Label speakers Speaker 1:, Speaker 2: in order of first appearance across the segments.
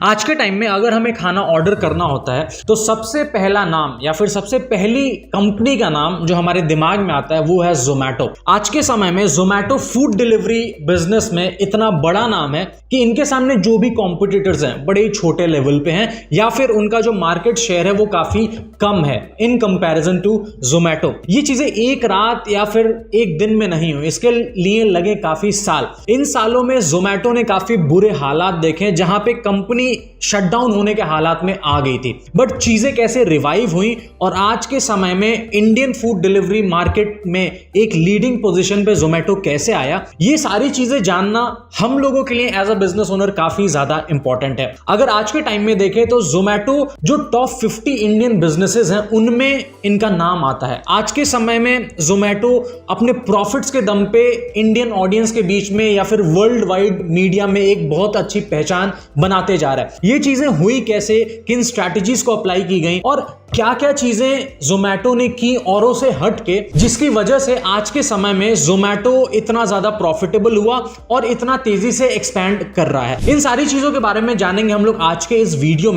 Speaker 1: आज के टाइम में अगर हमें खाना ऑर्डर करना होता है तो सबसे पहला नाम या फिर सबसे पहली कंपनी का नाम जो हमारे दिमाग में आता है वो है जोमैटो। आज के समय में जोमैटो फूड डिलीवरी बिजनेस में इतना बड़ा नाम है कि इनके सामने जो भी कॉम्पिटिटर्स हैं बड़े ही छोटे लेवल पे हैं या फिर उनका जो मार्केट शेयर है वो काफी कम है इन कंपैरिजन टू जोमैटो। ये चीजें एक रात या फिर एक दिन में नहीं हुई, इसके लिए लगे काफी साल। इन सालों में जोमैटो ने काफी बुरे हालात देखे जहां पे कंपनी शटडाउन होने के हालात में आ गई थी, बट चीजें कैसे रिवाइव हुई और आज के समय में इंडियन फूड डिलीवरी मार्केट में एक लीडिंग पोजीशन पे जोमैटो कैसे आया, ये सारी चीजें जानना हम लोगों के लिए एज अ बिजनेस ओनर काफी ज्यादा इंपॉर्टेंट है। अगर आज के टाइम में देखें तो जोमैटो जो टॉप 50 इंडियन बिजनेसेस हैं उनमें इनका नाम आता है। आज के समय में जोमैटो अपने प्रॉफिट्स के दम पे इंडियन ऑडियंस के बीच में या फिर वर्ल्ड वाइड मीडिया में एक बहुत अच्छी पहचान बनाते जा रहा है। ये चीजें हुई कैसे, किन स्ट्रैटेजीज को अप्लाई की गई और क्या क्या चीजें जोमैटो ने की औरों से हट के, जिसकी वजह से आज के समय में जोमैटो इतना ज्यादा प्रॉफिटेबल हुआ और इतना तेजी से एक्सपैंड कर रहा है। इन सारी चीजों के बारे में जानेंगे हम लोग आज के इस वीडियो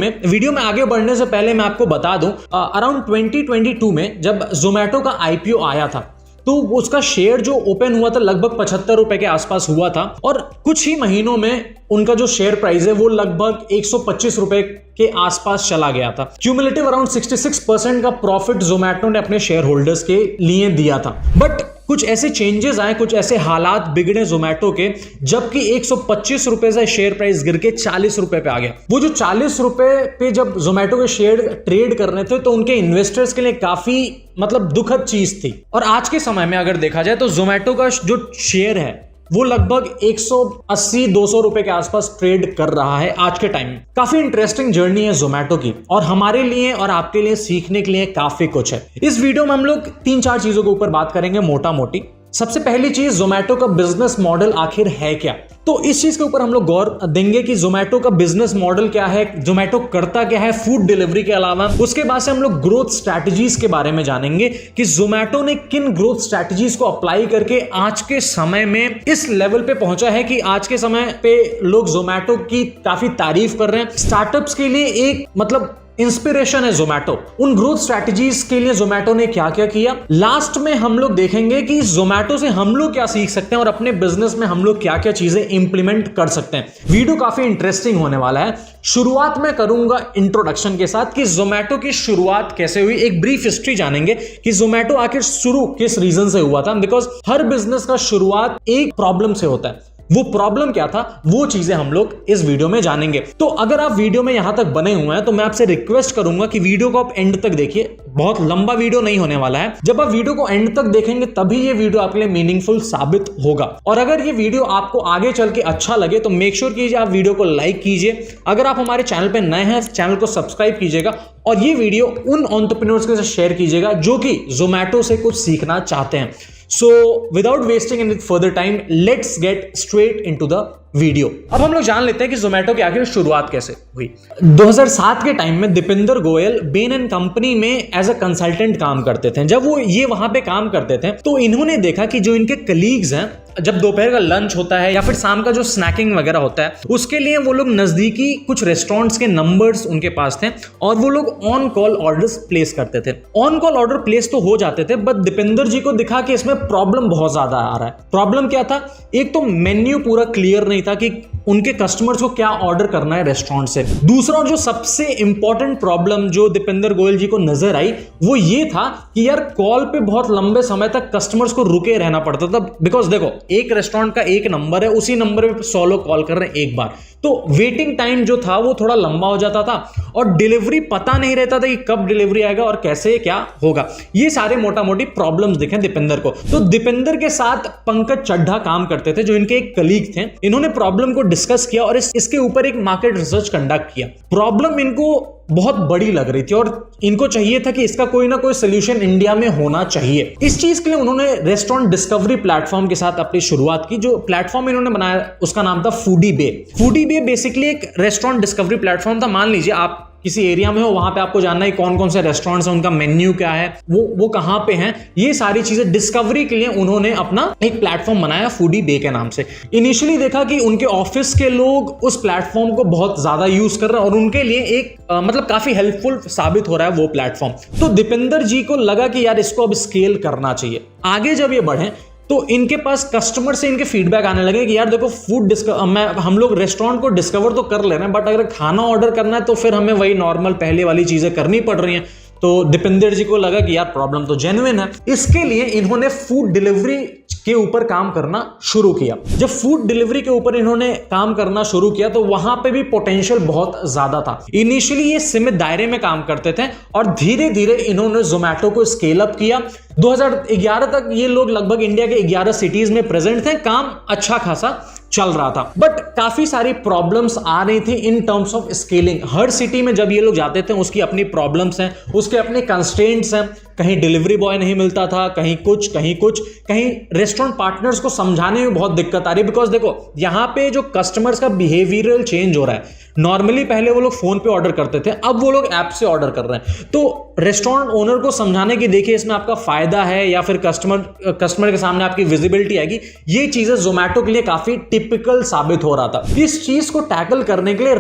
Speaker 1: में आगे बढ़ने से पहले मैं आपको बता दूं, अराउंड 2022 में जब जोमैटो का आईपीओ आया था तो उसका शेयर जो ओपन हुआ था लगभग 75 रुपए के आसपास हुआ था और कुछ ही महीनों में उनका जो शेयर प्राइस है वो लगभग 125 रुपए के आसपास चला गया था। क्यूमुलेटिव अराउंड 66% का प्रॉफिट जोमैटो ने अपने शेयर होल्डर्स के लिए दिया था। बट कुछ ऐसे चेंजेस आए, कुछ ऐसे हालात बिगड़े जोमैटो के, जबकि 125 रुपए से शेयर प्राइस गिर के 40 रुपए पे आ गया। वो जो 40 रुपए पे जब जोमैटो के शेयर ट्रेड कर रहे थे तो उनके इन्वेस्टर्स के लिए काफी दुखद चीज थी। और आज के समय में अगर देखा जाए तो जोमैटो का जो शेयर है वो लगभग 180-200 रुपए के आसपास ट्रेड कर रहा है आज के टाइम में। काफी इंटरेस्टिंग जर्नी है जोमैटो की और हमारे लिए और आपके लिए सीखने के लिए काफी कुछ है। इस वीडियो में हम लोग 3-4 चीजों के ऊपर बात करेंगे मोटा मोटी। सबसे पहली चीज, जोमैटो का बिजनेस मॉडल आखिर है क्या, तो इस चीज के ऊपर हम लोग गौर देंगे कि जोमैटो का बिजनेस मॉडल क्या है, जोमैटो करता क्या है फूड डिलीवरी के अलावा। उसके बाद से हम लोग ग्रोथ स्ट्रैटेजीज के बारे में जानेंगे कि जोमैटो ने किन ग्रोथ स्ट्रैटेजीज को अप्लाई करके आज के समय में इस लेवल पे पहुंचा है कि आज के समय पे लोग जोमैटो की काफी तारीफ कर रहे हैं। स्टार्टअप्स के लिए एक इंस्पिरेशन है जोमैटो। उन ग्रोथ स्ट्रैटेजीज के लिए जोमैटो ने क्या क्या किया, लास्ट में हम लोग देखेंगे कि जोमैटो से हम लोग क्या सीख सकते हैं और अपने बिजनेस में हम लोग क्या क्या चीजें इंप्लीमेंट कर सकते हैं। वीडियो काफी इंटरेस्टिंग होने वाला है। शुरुआत में करूंगा इंट्रोडक्शन के साथ कि जोमैटो की शुरुआत कैसे हुई, एक ब्रीफ हिस्ट्री जानेंगे कि जोमैटो आखिर शुरू किस रीजन से हुआ था। बिकॉज हर बिजनेस का शुरुआत एक प्रॉब्लम से होता है, वो प्रॉब्लम क्या था वो चीजें हम लोग इस वीडियो में जानेंगे। तो अगर आप वीडियो में यहां तक बने हुए हैं तो मैं आपसे रिक्वेस्ट करूंगा कि वीडियो को आप एंड तक देखिए। बहुत लंबा वीडियो नहीं होने वाला है। जब आप वीडियो को एंड तक देखेंगे तभी ये वीडियो आपके लिए मीनिंगफुल साबित होगा। और अगर ये वीडियो आपको आगे चल के अच्छा लगे तो मेक श्योर कीजिए आप वीडियो को लाइक कीजिए। अगर आप हमारे चैनल पे नए हैं चैनल को सब्सक्राइब कीजिएगा और ये वीडियो उन एंटरप्रेन्योर्स के साथ शेयर कीजिएगा जो कि जोमैटो से कुछ सीखना चाहते हैं। So without wasting any further time, let's get straight into the video. अब हम लोग जान लेते हैं कि जोमैटो की आखिर शुरुआत कैसे हुई। 2007 के टाइम में Deepinder Goyal Bain and Company में एज अ कंसल्टेंट काम करते थे। जब वो ये वहां पे काम करते थे तो इन्होंने देखा कि जो इनके कलीग्स हैं, जब दोपहर का लंच होता है या फिर शाम का जो स्नैकिंग वगैरह होता है उसके लिए वो लोग नजदीकी कुछ रेस्टोरेंट्स के नंबर्स उनके पास थे और वो लोग ऑन कॉल ऑर्डर्स प्लेस करते थे। ऑन कॉल ऑर्डर प्लेस तो हो जाते थे बट दीपेंद्र जी को दिखा कि इसमें प्रॉब्लम बहुत ज्यादा आ रहा है। प्रॉब्लम क्या था, एक तो मेन्यू पूरा क्लियर नहीं था कि उनके कस्टमर्स को क्या ऑर्डर करना है रेस्टोरेंट से। दूसरा और जो सबसे इंपॉर्टेंट प्रॉब्लम जो दीपेंद्र गोयल जी को नजर आई वो ये था कि यार कॉल पे बहुत लंबे समय तक कस्टमर्स को रुके रहना पड़ता था। बिकॉज देखो एक रेस्टोरेंट का एक नंबर है, उसी नंबर पे 100 लोग कॉल कर रहे हैं एक बार, तो वेटिंग टाइम जो था वो थोड़ा लंबा हो जाता था और डिलीवरी पता नहीं रहता था कि कब डिलीवरी आएगा और कैसे क्या होगा। ये सारे मोटा मोटी प्रॉब्लम्स दिखे दीपेंद्र को। तो दीपेंद्र के साथ पंकज चड्ढा काम करते थे जो इनके एक कलीग थे। इन्होंने प्रॉब्लम को डिस्कस किया और इसके ऊपर एक मार्केट रिसर्च कंडक्ट किया। प्रॉब्लम इनको बहुत बड़ी लग रही थी और इनको चाहिए था कि इसका कोई ना कोई सोल्यूशन इंडिया में होना चाहिए। इस चीज के लिए उन्होंने रेस्टोरेंट डिस्कवरी प्लेटफॉर्म के साथ अपनी शुरुआत की। जो प्लेटफॉर्म इन्होंने बनाया उसका नाम था फूडी बे। फूडी बे बेसिकली एक रेस्टोरेंट डिस्कवरी प्लेटफॉर्म था। मान लीजिए आप किसी एरिया में हो, वहां पे आपको जानना है कौन कौन से रेस्टोरेंट्स हैं, उनका मेन्यू क्या है, वो कहां पे हैं, ये सारी चीजें डिस्कवरी के लिए उन्होंने अपना एक प्लेटफॉर्म बनाया फूडी बे के नाम से। इनिशियली देखा कि उनके ऑफिस के लोग उस प्लेटफॉर्म को बहुत ज्यादा यूज कर रहे हैं और उनके लिए एक मतलब काफी हेल्पफुल साबित हो रहा है वो प्लेटफॉर्म। तो दीपेंद्र जी को लगा कि यार इसको अब स्केल करना चाहिए। आगे जब ये बढ़े तो इनके पास कस्टमर से इनके फीडबैक आने लगे कि यार देखो हम लोग रेस्टोरेंट को डिस्कवर तो कर ले रहे हैं, बट अगर खाना ऑर्डर करना है तो फिर हमें वही नॉर्मल पहले वाली चीजें करनी पड़ रही हैं। तो दीपेंद्र जी को लगा कि यार प्रॉब्लम तो जेन्युइन है। इसके लिए इन्होंने फूड डिलीवरी के ऊपर काम करना शुरू किया। जब फूड डिलीवरी के ऊपर इन्होंने काम करना शुरू किया तो वहां पे भी पोटेंशियल बहुत ज्यादा था। इनिशियली ये सीमित दायरे में काम करते थे और धीरे धीरे इन्होंने जोमैटो को स्केल अप किया। 2011 तक ये लोग लगभग इंडिया के 11 सिटीज में प्रेजेंट थे। काम अच्छा खासा चल रहा था, बट काफी सारी प्रॉब्लम्स आ रही थी in terms of scaling. Her city में जब ये लोग जाते थे उसकी अपनी प्रॉब्लम्स हैं, उसके अपने कंस्ट्रेंट्स हैं। कहीं डिलीवरी बॉय नहीं मिलता था, कहीं कुछ कहीं रेस्टोरेंट पार्टनर्स को समझाने में बहुत दिक्कत आ रही है। बिकॉज देखो यहां पे जो कस्टमर्स का बिहेवियरल चेंज हो रहा है। नॉर्मली पहले वो लोग फोन पे ऑर्डर करते थे, अब वो लोग ऐप से ऑर्डर कर रहे हैं। तो रेस्टोरेंट ओनर को समझाने की देखिए इसमें आपका फायदा है या फिर कस्टमर के सामने आपकी विजिबिलिटी आएगी, ये चीजें जोमैटो के लिए काफी टिपिकल साबित हो रहा था। इस चीज को टैकल करने के लिए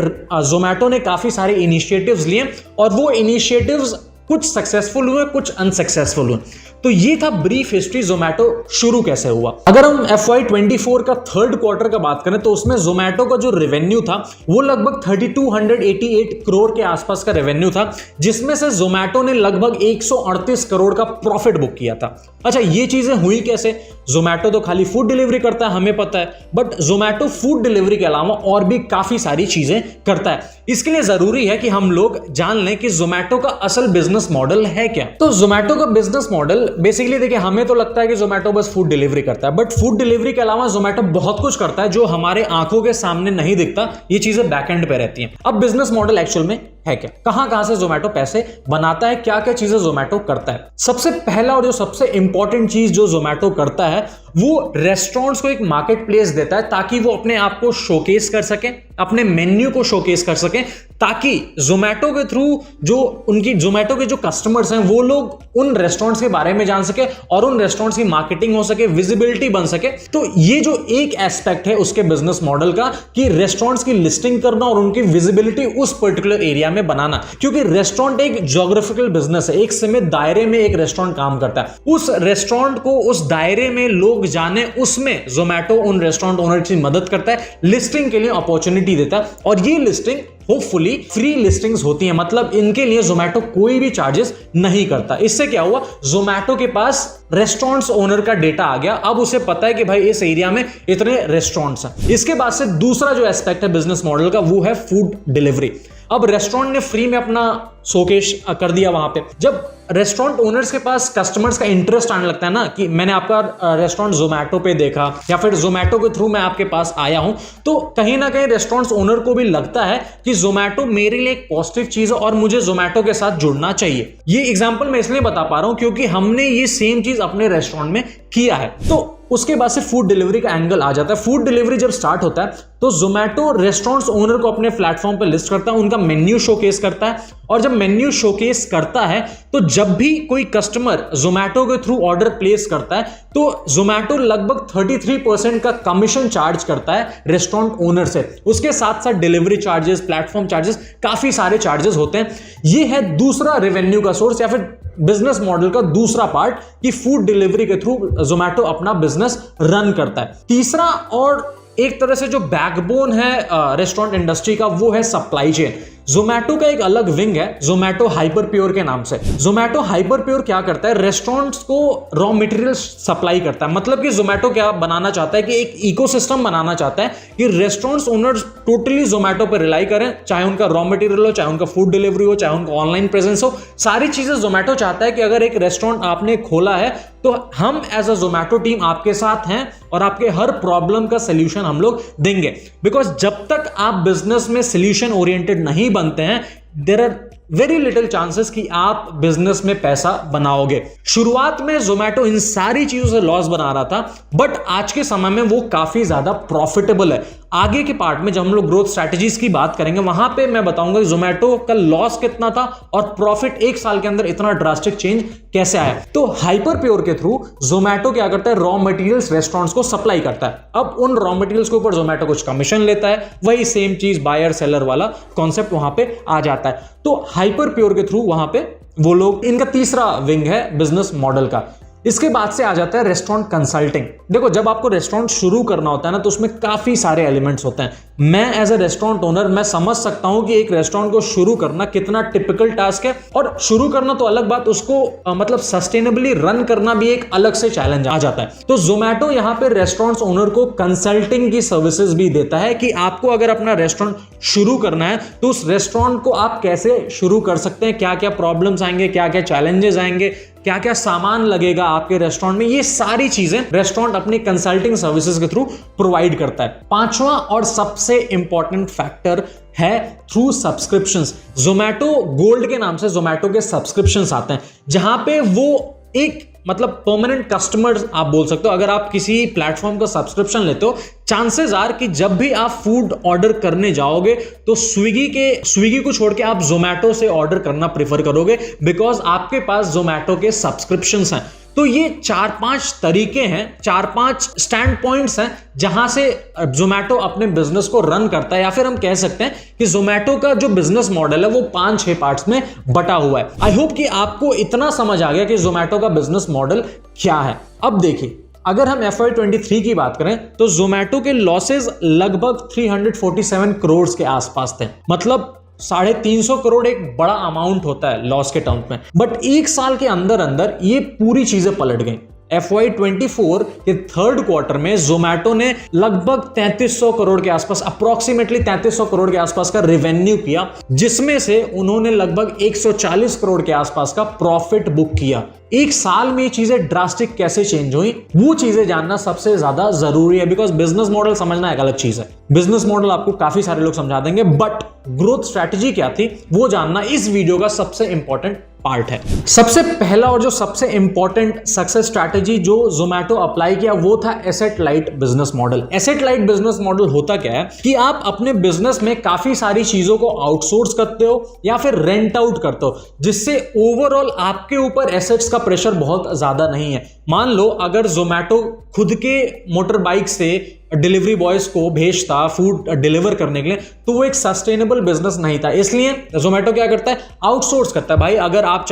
Speaker 1: जोमैटो ने काफी सारे इनिशिएटिव्स लिए और वो इनिशिएटिव्स कुछ सक्सेसफुल हुए, कुछ अनसक्सेसफुल हुए। तो ये था ब्रीफ हिस्ट्री जोमैटो शुरू कैसे हुआ। अगर हम FY24 का थर्ड क्वार्टर का बात करें तो उसमें जोमैटो का जो रेवेन्यू था वो लगभग 3288 करोड़ के आसपास का रेवेन्यू था, जिसमें से जोमैटो ने लगभग 138 करोड़ का प्रॉफिट बुक किया था। अच्छा, ये चीजें हुई कैसे? जोमैटो तो खाली फूड डिलीवरी करता है, हमें पता है, बट जोमैटो फूड डिलीवरी के अलावा और भी काफी सारी चीजें करता है। इसके लिए जरूरी है कि हम लोग जान लें कि जोमैटो का असल बिजनेस मॉडल है क्या। तो जोमैटो का बिजनेस मॉडल बेसिकली देखिए, हमें तो लगता है कि जोमैटो बस फूड डिलीवरी करता है, बट फूड डिलीवरी के अलावा जोमैटो बहुत कुछ करता है जो हमारे आंखों के सामने नहीं दिखता। ये चीजें बैकएंड पे रहती हैं। अब बिजनेस मॉडल एक्चुअल में है क्या, कहां से जोमैटो पैसे बनाता है, क्या क्या चीजें जोमैटो करता है। सबसे पहला और जो सबसे इंपॉर्टेंट चीज जो जोमैटो करता है वो रेस्टोरेंट्स को एक मार्केट प्लेस देता है ताकि वो अपने आप को शोकेस कर सके, अपने मेन्यू को शोकेस कर सके, ताकि जोमैटो के थ्रू जो उनकी जोमैटो के जो कस्टमर्स हैं वो लोग उन रेस्टोरेंट्स के बारे में जान सके और उन रेस्टोरेंट्स की मार्केटिंग हो सके, विजिबिलिटी बन सके। तो ये जो एक एस्पेक्ट है उसके बिजनेस मॉडल का कि रेस्टोरेंट्स की लिस्टिंग करना और उनकी विजिबिलिटी उस पर्टिकुलर एरिया में बनाना, क्योंकि रेस्टोरेंट एक ज्योग्राफिकल बिजनेस है। एक सीमित दायरे में एक रेस्टोरेंट काम करता है, उस रेस्टोरेंट को उस दायरे में लोग जाने, उसमें जोमैटो उन रेस्टोरेंट ओनर की मदद करता है, लिस्टिंग के लिए अपॉर्चुनिटी देता है। और ये लिस्टिंग होपफुली फ्री लिस्टिंग्स होती हैं, मतलब इनके लिए जोमैटो कोई भी चार्जेस नहीं करता। इससे क्या हुआ, जोमैटो के पास रेस्टोरेंट्स ओनर का डेटा आ गया। अब उसे पता है कि भाई इस एरिया में इतने रेस्टोरेंट्स हैं। इसके बाद से दूसरा जो एस्पेक्ट है बिजनेस मॉडल का वो है फूड डिलीवरी। अब रेस्टोरेंट ने फ्री में अपना शोकेस कर दिया वहां पे। जब रेस्टोरेंट ओनर्स के पास कस्टमर्स का इंटरेस्ट आने लगता है ना कि मैंने आपका रेस्टोरेंट जोमैटो पे देखा या फिर जोमैटो के थ्रू मैं आपके पास आया हूं, तो कहीं ना कहीं रेस्टोरेंट ओनर को भी लगता है कि जोमैटो मेरे लिए एक पॉजिटिव चीज है और मुझे जोमैटो के साथ जुड़ना चाहिए। ये एग्जांपल मैं इसलिए बता पा रहा हूं क्योंकि हमने ये सेम चीज अपने रेस्टोरेंट में किया है। तो उसके बाद से फूड डिलीवरी का एंगल आ जाता है। फूड डिलीवरी जब स्टार्ट होता है तो जोमैटो रेस्टोरेंट्स ओनर को अपने प्लेटफॉर्म पे लिस्ट करता है, उनका मेन्यू शोकेस करता है, और जब मेन्यू शोकेस करता है तो जब भी कोई कस्टमर जोमैटो के थ्रू ऑर्डर प्लेस करता है तो जोमैटो लगभग 33% का कमीशन चार्ज करता है रेस्टोरेंट ओनर से। उसके साथ साथ डिलीवरी चार्जेस, प्लेटफॉर्म चार्जेस, काफी सारे चार्जेस होते हैं। ये है दूसरा रेवेन्यू का सोर्स या फिर बिजनेस मॉडल का दूसरा पार्ट कि फूड डिलीवरी के थ्रू जोमैटो अपना बिजनेस रन करता है। तीसरा और एक तरह से जो बैकबोन है रेस्टोरेंट इंडस्ट्री का वो है सप्लाई चेन। जोमैटो का एक अलग विंग है जोमैटो हाइपर प्योर के नाम से। जोमैटो हाइपर प्योर क्या करता है, रेस्टोरेंट्स को रॉ मटेरियल सप्लाई करता है। मतलब कि जोमैटो क्या बनाना चाहता है कि एक इकोसिस्टम बनाना चाहता है कि रेस्टोरेंट्स ओनर्स टोटली जोमैटो पर रिलाई करें, चाहे उनका रॉ मटेरियल हो, चाहे उनका फूड डिलीवरी हो, चाहे उनका ऑनलाइन प्रेजेंस हो, सारी चीजें जोमैटो चाहता है कि अगर एक रेस्टोरेंट आपने खोला है तो हम एज अ जोमैटो टीम आपके साथ हैं और आपके हर प्रॉब्लम का सोल्यूशन हम लोग देंगे। बिकॉज जब तक आप बिजनेस में सोल्यूशन ओरिएंटेड नहीं बनते हैं, there are very little chances कि आप बिजनेस में पैसा बनाओगे। शुरुआत में जोमैटो इन सारी चीजों से लॉस बना रहा था, बट आज के समय में वो काफी ज्यादा प्रॉफिटेबल है। आगे के पार्ट में जब हम लोग ग्रोथ स्ट्रैटेजीज की बात करेंगे वहां पे मैं बताऊंगा जोमेटो का लॉस कितना था और प्रॉफिट एक साल के अंदर इतना ड्रास्टिक चेंज कैसे आया। तो हाइपर प्योर के थ्रू जोमेटो क्या करता है, रॉ मटेरियल्स रेस्टोरेंट्स को सप्लाई करता है। अब उन रॉ मटेरियल्स के ऊपर जोमेटो कुछ कमीशन लेता है, वही सेम चीज बायर सेलर वाला कॉन्सेप्ट वहां पे आ जाता है। तो हाइपर प्योर के थ्रू वहां पे वो लोग, इनका तीसरा विंग है बिजनेस मॉडल का। इसके बाद से आ जाता है रेस्टोरेंट कंसल्टिंग। देखो जब आपको रेस्टोरेंट शुरू करना होता है ना तो उसमें काफी सारे एलिमेंट्स होते हैं। मैं एज ए रेस्टोरेंट ओनर मैं समझ सकता हूं कि एक रेस्टोरेंट को शुरू करना कितना टिपिकल टास्क है, और शुरू करना तो अलग बात, उसको मतलब सस्टेनेबली रन करना भी एक अलग से चैलेंज आ जाता है। तो जोमेटो यहां पे रेस्टोरेंट्स ओनर को कंसल्टिंग की सर्विसेज भी देता है कि आपको अगर अपना रेस्टोरेंट शुरू करना है तो उस रेस्टोरेंट को आप कैसे शुरू कर सकते हैं, क्या क्या प्रॉब्लम्स आएंगे, क्या क्या चैलेंजेस आएंगे, क्या क्या सामान लगेगा आपके रेस्टोरेंट में, ये सारी चीजें रेस्टोरेंट अपनी कंसल्टिंग सर्विसेज के थ्रू प्रोवाइड करता है। पांचवा और सबसे इंपॉर्टेंट फैक्टर है थ्रू सब्सक्रिप्शंस। जोमेटो गोल्ड के नाम से जोमेटो के सब्सक्रिप्शंस आते हैं, जहां पे वो एक मतलब परमानेंट कस्टमर आप बोल सकते हो। अगर आप किसी प्लेटफॉर्म का सब्सक्रिप्शन लेते हो, चांसेस आर कि जब भी आप फूड ऑर्डर करने जाओगे तो स्विगी को छोड़ के आप जोमेटो से ऑर्डर करना प्रेफर करोगे, बिकॉज आपके पास जोमेटो के सब्सक्रिप्शंस हैं। तो ये 4-5 तरीके हैं, 4-5 स्टैंड पॉइंट्स हैं जहां से जोमेटो अपने बिजनेस को रन करता है, या फिर हम कह सकते हैं कि जोमेटो का जो बिजनेस मॉडल है वो 5-6 पार्ट्स में बटा हुआ है। आई होप कि आपको इतना समझ आ गया कि जोमेटो का बिजनेस मॉडल क्या है। अब देखिए, अगर हम FY23 की बात करें तो जोमेटो के लॉसेस लगभग 347 करोड़ के आसपास थे। मतलब 350 करोड़ एक बड़ा अमाउंट होता है लॉस के टर्म में, बट एक साल के अंदर अंदर ये पूरी चीजें पलट गई। FY24 के थर्ड क्वार्टर में जोमेटो ने लगभग 3300 करोड़ के आसपास, अप्रोक्सीमेटली 3300 करोड़ के आसपास का रेवेन्यू किया, जिसमें से उन्होंने लगभग 140 करोड़ के आसपास का प्रॉफिट बुक किया। एक साल में ये चीजें ड्रास्टिक कैसे चेंज हुई, वो चीजें जानना सबसे ज्यादा जरूरी है, बिकॉज बिजनेस मॉडल समझना एक अलग चीज है। बिजनेस मॉडल आपको काफी सारे लोग समझा देंगे, बट ग्रोथ स्ट्रैटेजी क्या थी वो जानना इस वीडियो का सबसे इंपॉर्टेंट पार्ट है। सबसे पहला और जो सबसे इंपॉर्टेंट सक्सेस स्ट्रैटेजी जो जोमेटो अप्लाई किया वो था asset light business model. Asset light business model होता क्या है कि आप अपने बिजनेस में काफी सारी चीजों को आउटसोर्स करते हो या फिर रेंट आउट करते हो, जिससे ओवरऑल आपके ऊपर एसेट्स का प्रेशर बहुत ज्यादा नहीं है। मान लो अगर जोमेटो खुद के मोटर बाइक से डिलीवरी बॉयज को भेजता फूड डिलीवर करने के लिए, तो वो एक सस्टेनेबल बिजनेस नहीं था। इसलिए जोमेटो क्या करता है, आउटसोर्स करता है। भाई अगर आप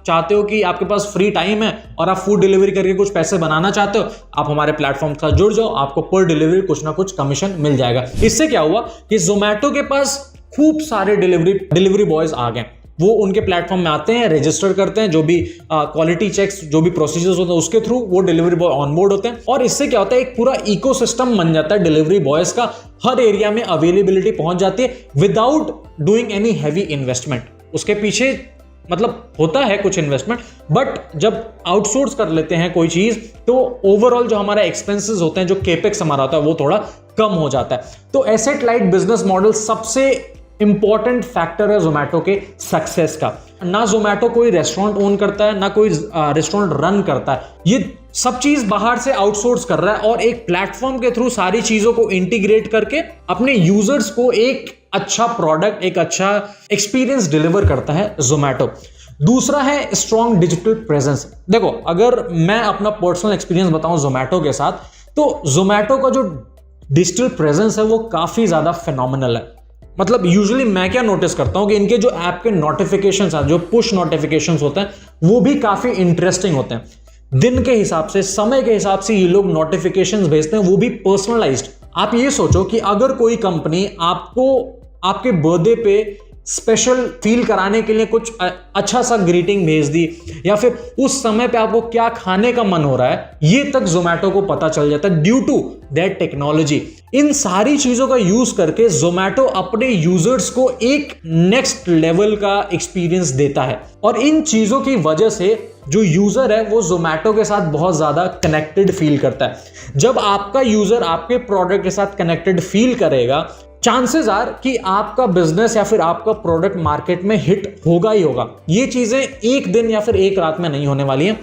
Speaker 1: चाहते हो कि आपके पास फ्री टाइम है और आप फूड डिलीवरी करके कुछ पैसे बनाना चाहते हो, आप हमारे प्लेटफॉर्म के साथ जुड़ जाओ, आपको पर डिलीवरी कुछ ना कुछ कमीशन मिल जाएगा। इससे क्या हुआ कि जोमेटो के पास खूब सारे डिलीवरी बॉयज आ गए। वो उनके प्लेटफॉर्म में आते हैं, रजिस्टर करते हैं, जो भी क्वालिटी चेक्स, जो भी प्रोसीजर्स होते हैं उसके थ्रू वो डिलीवरी बॉय ऑनबोर्ड होते हैं, और इससे क्या होता है एक पूरा इकोसिस्टम बन जाता है डिलीवरी बॉयज का। हर एरिया में अवेलेबिलिटी पहुंच जाती है without doing any heavy investment. उसके पीछे मतलब होता है कुछ इन्वेस्टमेंट, बट जब आउटसोर्स कर लेते हैं कोई चीज तो ओवरऑल जो हमारा एक्सपेंसेस होते हैं, जो केपेक्स हमारा होता है वो थोड़ा कम हो जाता है। तो एसेट लाइट बिजनेस मॉडल सबसे इंपॉर्टेंट फैक्टर है जोमेटो के सक्सेस का। ना जोमेटो कोई रेस्टोरेंट ओन करता है, ना कोई रेस्टोरेंट रन करता है, ये सब चीज बाहर से आउटसोर्स कर रहा है और एक प्लेटफॉर्म के थ्रू सारी चीजों को इंटीग्रेट करके अपने यूजर्स को एक अच्छा प्रोडक्ट, एक अच्छा एक्सपीरियंस डिलीवर करता है जोमेटो। दूसरा है स्ट्रॉन्ग डिजिटल प्रेजेंस। देखो अगर मैं अपना पर्सनल एक्सपीरियंस बताऊं जोमेटो के साथ, तो जोमेटो का जो डिजिटल प्रेजेंस है वो काफी ज्यादा फिनोमिनल है। मतलब यूजुअली मैं क्या नोटिस करता हूं कि इनके जो ऐप के नोटिफिकेशंस हैं, जो पुश नोटिफिकेशंस होते हैं, वो भी काफी इंटरेस्टिंग होते हैं। दिन के हिसाब से, समय के हिसाब से ये लोग नोटिफिकेशंस भेजते हैं, वो भी पर्सनलाइज्ड। आप ये सोचो कि अगर कोई कंपनी आपको आपके बर्थडे पे स्पेशल फील कराने के लिए कुछ अच्छा सा ग्रीटिंग भेज दी, या फिर उस समय पे आपको क्या खाने का मन हो रहा है, ये तक जोमेटो को पता चल जाता है ड्यू टू दैट टेक्नोलॉजी। इन सारी चीजों का यूज करके जोमेटो अपने यूजर्स को एक नेक्स्ट लेवल का एक्सपीरियंस देता है, और इन चीजों की वजह से जो यूजर है वो जोमेटो के साथ बहुत ज्यादा कनेक्टेड फील करता है। जब आपका यूजर आपके प्रोडक्ट के साथ कनेक्टेड फील करेगा, चांसेस आर कि आपका बिजनेस या फिर आपका प्रोडक्ट मार्केट में हिट होगा ही होगा। ये चीजें एक दिन या फिर एक रात में नहीं होने वाली हैं।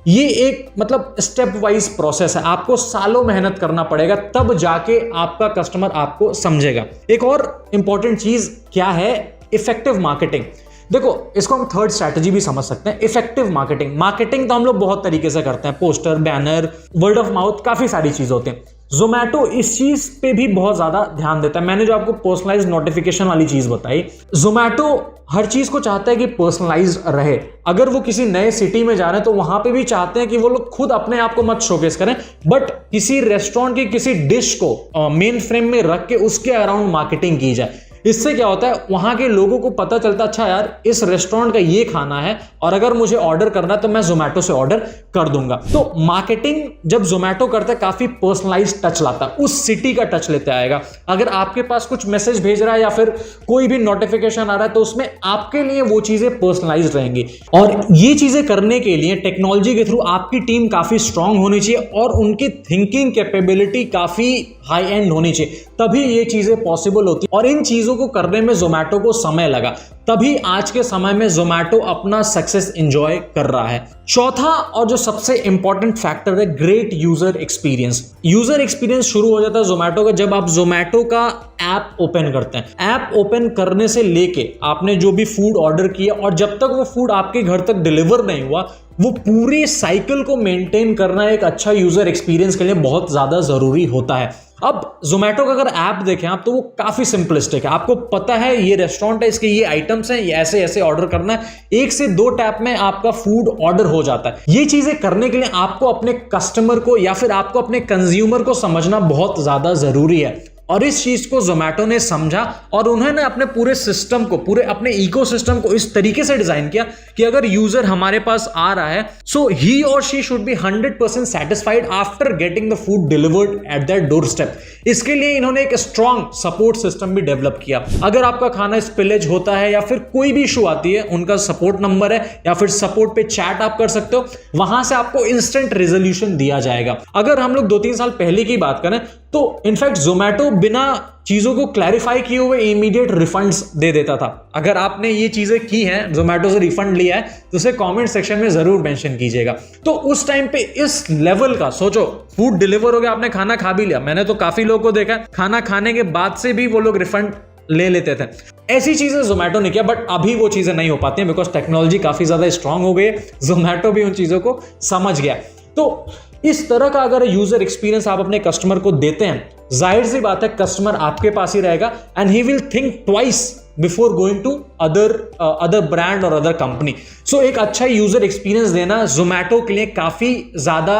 Speaker 1: ये एक मतलब स्टेप वाइज प्रोसेस है, आपको सालों मेहनत करना पड़ेगा, तब जाके आपका कस्टमर आपको समझेगा। एक और इंपॉर्टेंट चीज क्या है, इफेक्टिव मार्केटिंग। देखो, इसको हम थर्ड स्ट्रैटेजी भी समझ सकते हैं, इफेक्टिव मार्केटिंग। मार्केटिंग तो हम लोग बहुत तरीके से करते हैं, poster, banner, word of mouth, काफी सारी चीज होती हैं। जोमैटो इस चीज पे भी बहुत ज्यादा ध्यान देता है। मैंने जो आपको पर्सनलाइज्ड नोटिफिकेशन वाली चीज बताई, जोमैटो हर चीज को चाहता है कि पर्सनलाइज्ड रहे। अगर वो किसी नए सिटी में जा रहे हैं तो वहां पे भी चाहते हैं कि वो लोग खुद अपने आप को मत शोकेस करें, बट किसी रेस्टोरेंट की किसी डिश को मेन फ्रेम में रख के उसके अराउंड मार्केटिंग की जाए। इससे क्या होता है, वहां के लोगों को पता चलता है अच्छा यार इस रेस्टोरेंट का ये खाना है और अगर मुझे ऑर्डर करना है तो मैं जोमैटो से ऑर्डर कर दूंगा। तो मार्केटिंग जब जोमैटो करता है काफी पर्सनलाइज्ड टच लाता है, उस सिटी का टच लेते आएगा। अगर आपके पास कुछ मैसेज भेज रहा है या फिर कोई भी नोटिफिकेशन आ रहा है तो उसमें आपके लिए वो चीजें पर्सनलाइज्ड रहेंगी। और ये चीजें करने के लिए टेक्नोलॉजी के थ्रू आपकी टीम काफी स्ट्रांग होनी चाहिए और उनकी थिंकिंग कैपेबिलिटी काफी हाई एंड होनी चाहिए, तभी ये चीजें पॉसिबल होती। और इन चीजों को करने में जोमैटो को समय लगा, तभी आज के समय में जोमैटो अपना सक्सेस एंजॉय कर रहा है। चौथा और जो सबसे इंपॉर्टेंट फैक्टर है, great user experience. User experience शुरू हो जाता है जोमैटो का जब आप जोमैटो का ऐप ओपन करते हैं। ऐप ओपन करने से लेके आपने जो भी फूड ऑर्डर किया और जब तक वो फूड आपके घर तक डिलीवर नहीं हुआ, वो पूरी साइकिल को मेंटेन करना एक अच्छा यूजर एक्सपीरियंस के लिए बहुत ज्यादा जरूरी होता है। अब जोमैटो का अगर ऐप देखें आप तो वो काफी सिंपलिस्टिक है। आपको पता है ये रेस्टोरेंट है, इसके ये आइटम्स हैं, ये ऐसे ऐसे ऑर्डर करना है, 1 से 2 टैप में आपका फूड ऑर्डर हो जाता है। ये चीजें करने के लिए आपको अपने कस्टमर को या फिर आपको अपने कंज्यूमर को समझना बहुत ज्यादा जरूरी है। और इस चीज को जोमैटो ने समझा और उन्होंने अपने पूरे सिस्टम को, पूरे अपने इकोसिस्टम को इस तरीके से डिजाइन किया कि अगर यूजर हमारे पास आ रहा है सो ही और she should be 100% satisfied after getting the food delivered eight their door step. इसके लिए इन्होंने एक स्ट्रॉन्ग सपोर्ट सिस्टम भी डेवलप किया। अगर आपका खाना स्पिलेज होता है या फिर कोई भी इशू आती है, उनका सपोर्ट नंबर है या फिर सपोर्ट पे चैट आप कर सकते हो, वहां से आपको इंस्टेंट रेजोल्यूशन दिया जाएगा। अगर हम लोग 2-3 साल पहले की बात करें तो इनफैक्ट जोमैटो बिना चीजों को क्लैरिफाई किए हुए इमीडिएट रिफंड्स दे देता था। अगर आपने ये चीजें की हैं, जोमैटो से रिफंड लिया है, तो उसे कमेंट सेक्शन में जरूर मेंशन कीजिएगा। तो उस टाइम पे इस लेवल का सोचो, फूड डिलीवर हो गया, आपने खाना खा भी लिया। मैंने तो काफी लोगों को देखा खाना खाने के बाद से भी वो लोग रिफंड ले लेते थे। ऐसी चीजें जोमैटो ने किया, बट अभी वो चीजें नहीं हो पाती हैं बिकॉज टेक्नोलॉजी काफी ज्यादा स्ट्रांग हो गई है। जोमैटो भी उन चीजों को समझ गया। तो इस तरह का अगर यूजर एक्सपीरियंस आप अपने कस्टमर को देते हैं, जाहिर सी बात है कस्टमर आपके पास ही रहेगा and he will think twice before going to other brand और अदर कंपनी। सो एक अच्छा यूजर एक्सपीरियंस देना जोमैटो के लिए काफी ज्यादा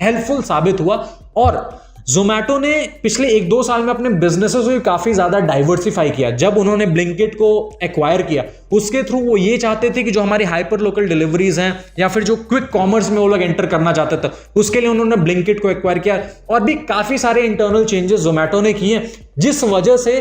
Speaker 1: हेल्पफुल साबित हुआ। और जोमैटो ने पिछले 1-2 साल में अपने बिजनेसेस को काफी ज्यादा डाइवर्सिफाई किया। जब उन्होंने ब्लिंकिट को एक्वायर किया, उसके थ्रू वो ये चाहते थे कि जो हमारी हाइपर लोकल डिलीवरीज हैं या फिर जो क्विक कॉमर्स में वो लोग एंटर करना चाहते थे, उसके लिए उन्होंने ब्लिंकिट को एक्वायर किया। और भी काफी सारे इंटरनल चेंजेस जोमैटो ने किए, जिस वजह से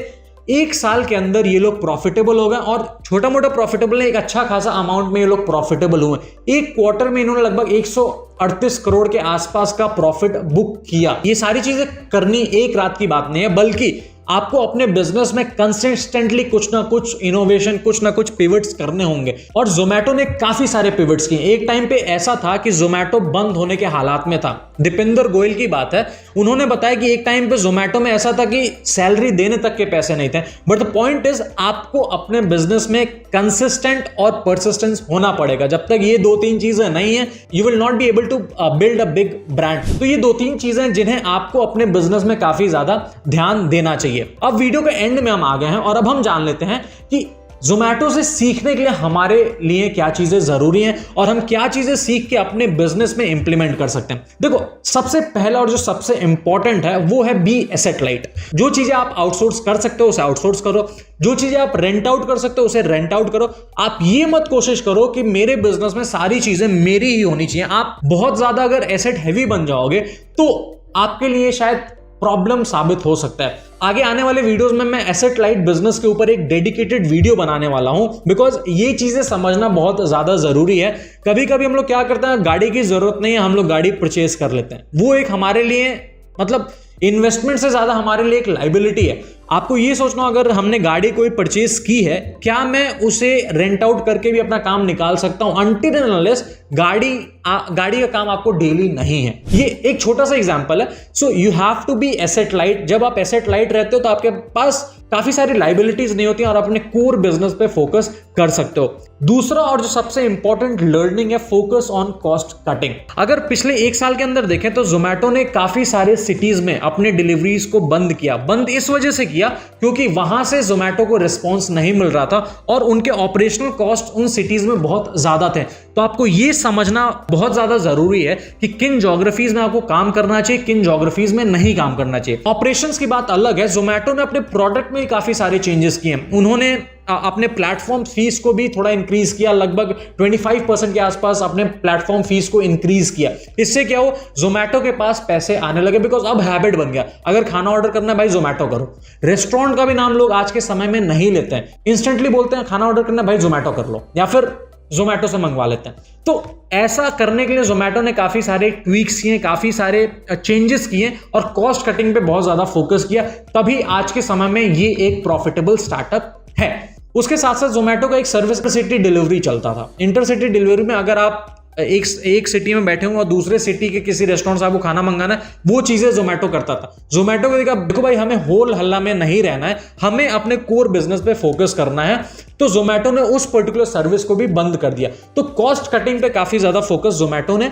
Speaker 1: 1 साल के अंदर ये लोग प्रॉफिटेबल हो गए। और छोटा मोटा प्रॉफिटेबल, एक अच्छा खासा अमाउंट में ये लोग प्रॉफिटेबल हुए। 1 क्वार्टर में इन्होंने लगभग 138 करोड़ के आसपास का प्रॉफिट बुक किया। ये सारी चीजें करनी एक रात की बात नहीं है, बल्कि आपको अपने बिजनेस में कंसिस्टेंटली कुछ ना कुछ इनोवेशन, कुछ ना कुछ पिवट्स करने होंगे। और जोमैटो ने काफी सारे पिवट्स किए। एक टाइम पे ऐसा था कि जोमैटो बंद होने के हालात में था। दीपेंद्र गोयल की बात है, उन्होंने बताया कि एक टाइम पे जोमैटो में ऐसा था कि सैलरी देने तक के पैसे नहीं थे। बट द पॉइंट इज, आपको अपने बिजनेस में कंसिस्टेंट और परसिस्टेंस होना पड़ेगा। जब तक ये 2-3 चीजें नहीं है, you will not be able to build a big brand. तो ये 2-3 चीजें जिन्हें आपको अपने बिजनेस में काफी ज्यादा ध्यान देना चाहिए। अब वीडियो के एंड में हम आ गए हैं और अब हम जान लेते हैं कि जोमैटो से सीखने के लिए हमारे लिए क्या चीजें जरूरी हैं और हम क्या चीजें सीख के अपने बिजनेस में इंप्लीमेंट कर सकते हैं। देखो, सबसे पहला और जो सबसे इंपॉर्टेंट है वो है बी एसेट लाइट। जो चीजें आप आउटसोर्स कर सकते हो उसे आउटसोर्स करो, जो चीजें आप रेंट आउट कर सकते हो उसे रेंट आउट करो। आप ये मत कोशिश करो कि मेरे बिजनेस में सारी चीजें मेरी ही होनी चाहिए। आप बहुत ज्यादा अगर एसेट हैवी बन जाओगे तो आपके लिए शायद प्रॉब्लम साबित हो सकता है। आगे आने वाले वीडियोस में मैं एसेट लाइट बिजनेस के ऊपर एक डेडिकेटेड वीडियो बनाने वाला हूं, बिकॉज ये चीजें समझना बहुत ज्यादा जरूरी है। कभी कभी हम लोग क्या करते हैं, गाड़ी की जरूरत नहीं है, हम लोग गाड़ी परचेज कर लेते हैं। वो एक हमारे लिए मतलब इन्वेस्टमेंट से ज्यादा हमारे लिए एक लाइबिलिटी है। आपको ये सोचना, अगर हमने गाड़ी कोई परचेज की है, क्या मैं उसे रेंट आउट करके भी अपना काम निकाल सकता हूं, अनटिल एंड अनलेस गाड़ी का काम आपको डेली नहीं है। ये एक छोटा सा एग्जांपल है। So you have to be asset light. जब आप एसेट लाइट रहते हो तो आपके पास काफी सारी लाइबिलिटीज नहीं होती और आप अपने कोर बिजनेस पे फोकस कर सकते हो। दूसरा और जो सबसे इंपॉर्टेंट लर्निंग है, फोकस ऑन कॉस्ट कटिंग। अगर पिछले 1 साल के अंदर देखें तो जोमेटो ने काफी सारे सिटीज में अपने डिलीवरीज को बंद किया। बंद इस वजह से किया क्योंकि वहां से जोमेटो को रिस्पॉन्स नहीं मिल रहा था और उनके ऑपरेशनल कॉस्ट उन सिटीज में बहुत ज्यादा थे। तो आपको ये समझना बहुत ज्यादा जरूरी है कि किन ज्योग्राफीज में आपको काम करना चाहिए, किन ज्योग्राफीज में नहीं काम करना चाहिए। ऑपरेशंस की बात अलग है। जोमेटो ने अपने प्रोडक्ट में काफी सारे चेंजेस किए। उन्होंने अपने प्लेटफॉर्म फीस को भी थोड़ा इंक्रीज किया, लगभग 25% के आसपास अपने प्लेटफॉर्म फीस को इंक्रीज किया। इससे क्या हो, जोमेटो के पास पैसे आने लगे, बिकॉज अब हैबिट बन गया, अगर खाना ऑर्डर करना है भाई जोमेटो करो। रेस्टोरेंट का भी नाम लोग आज के समय में नहीं लेते हैं, इंस्टेंटली बोलते हैं खाना ऑर्डर करना है भाई जोमेटो कर लो, या फिर जोमेटो से मंगवा लेते हैं। तो ऐसा करने के लिए जोमेटो ने काफी सारे ट्वीक्स किए, काफी सारे चेंजेस किए और कॉस्ट कटिंग पे बहुत ज्यादा फोकस किया, तभी आज के समय में ये एक प्रॉफिटेबल स्टार्टअप है। उसके साथ साथ जोमेटो का एक सर्विस सिटी डिलीवरी चलता था। इंटरसिटी डिलीवरी में अगर आप एक सिटी में बैठे होंगे और दूसरे सिटी के किसी रेस्टोरेंट से आपको खाना मंगाना है, वो चीजें जोमेटो करता था। जोमेटो को देखो भाई हमें होल हल्ला में नहीं रहना है, हमें अपने कोर बिजनेस पे फोकस करना है, तो जोमेटो ने उस पर्टिकुलर सर्विस को भी बंद कर दिया। तो कॉस्ट कटिंग पे काफी ज्यादा फोकस जोमेटो ने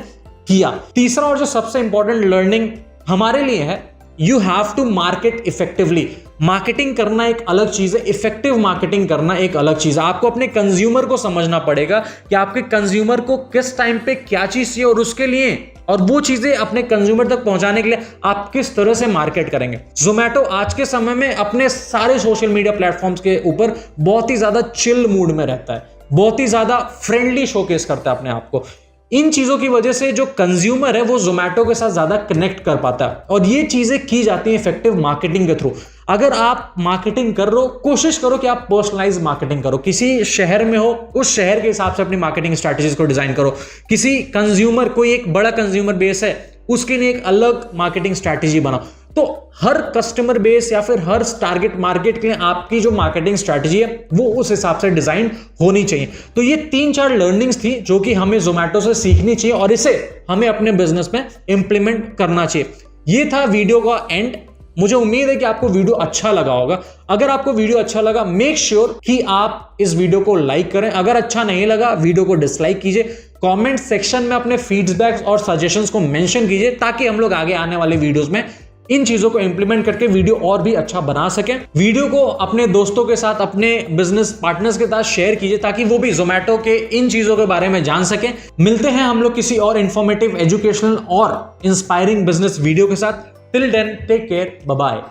Speaker 1: किया। तीसरा और जो सबसे इंपॉर्टेंट लर्निंग हमारे लिए है, you have to market effectively. Marketing करना एक अलग चीज है, इफेक्टिव मार्केटिंग करना एक अलग चीज है। आपको अपने कंज्यूमर को समझना पड़ेगा कि आपके कंज्यूमर को किस टाइम पे क्या चीज चाहिए और उसके लिए, और वो चीजें अपने कंज्यूमर तक पहुंचाने के लिए आप किस तरह से मार्केट करेंगे। जोमेटो आज के समय में अपने सारे सोशल मीडिया प्लेटफॉर्म्स के ऊपर बहुत ही ज्यादा चिल मूड में रहता है, बहुत ही ज्यादा फ्रेंडली शोकेस करता है अपने आप को। इन चीजों की वजह से जो कंज्यूमर है वो जोमेटो के साथ ज्यादा कनेक्ट कर पाता है, और ये चीजें की जाती हैं इफेक्टिव मार्केटिंग के थ्रू। अगर आप मार्केटिंग कर रहे हो, कोशिश करो कि आप पर्सनलाइज मार्केटिंग करो। किसी शहर में हो, उस शहर के हिसाब से अपनी मार्केटिंग स्ट्रैटेजीज को डिजाइन करो। किसी कंज्यूमर, कोई एक बड़ा कंज्यूमर बेस है, उसके लिए एक अलग मार्केटिंग स्ट्रैटेजी बनाओ। तो हर कस्टमर बेस या फिर हर टारगेट मार्केट के लिए आपकी जो मार्केटिंग स्ट्रैटेजी है वो उस हिसाब से डिजाइन होनी चाहिए। तो ये 3-4 लर्निंग्स थी जो कि हमें जोमेटो से सीखनी चाहिए और इसे हमें अपने बिजनेस में इंप्लीमेंट करना चाहिए। ये था वीडियो का एंड। मुझे उम्मीद है कि आपको वीडियो अच्छा लगा होगा। अगर आपको वीडियो अच्छा लगा, मेक श्योर कि आप इस वीडियो को लाइक करें। अगर अच्छा नहीं लगा, वीडियो को डिसलाइक कीजिए। कमेंट सेक्शन में अपने फीडबैक्स और सजेशंस को मेंशन कीजिए ताकि हम लोग आगे आने वाले वीडियोस में इन चीजों को इंप्लीमेंट करके वीडियो और भी अच्छा बना सकें। वीडियो को अपने दोस्तों के साथ, अपने बिजनेस पार्टनर्स के साथ शेयर कीजिए ताकि वो भी जोमेटो के इन चीजों के बारे में जान सकें। मिलते हैं हम लोग किसी और इंफॉर्मेटिव, एजुकेशनल और इंस्पायरिंग बिजनेस वीडियो के साथ। Till then, take care, bye bye.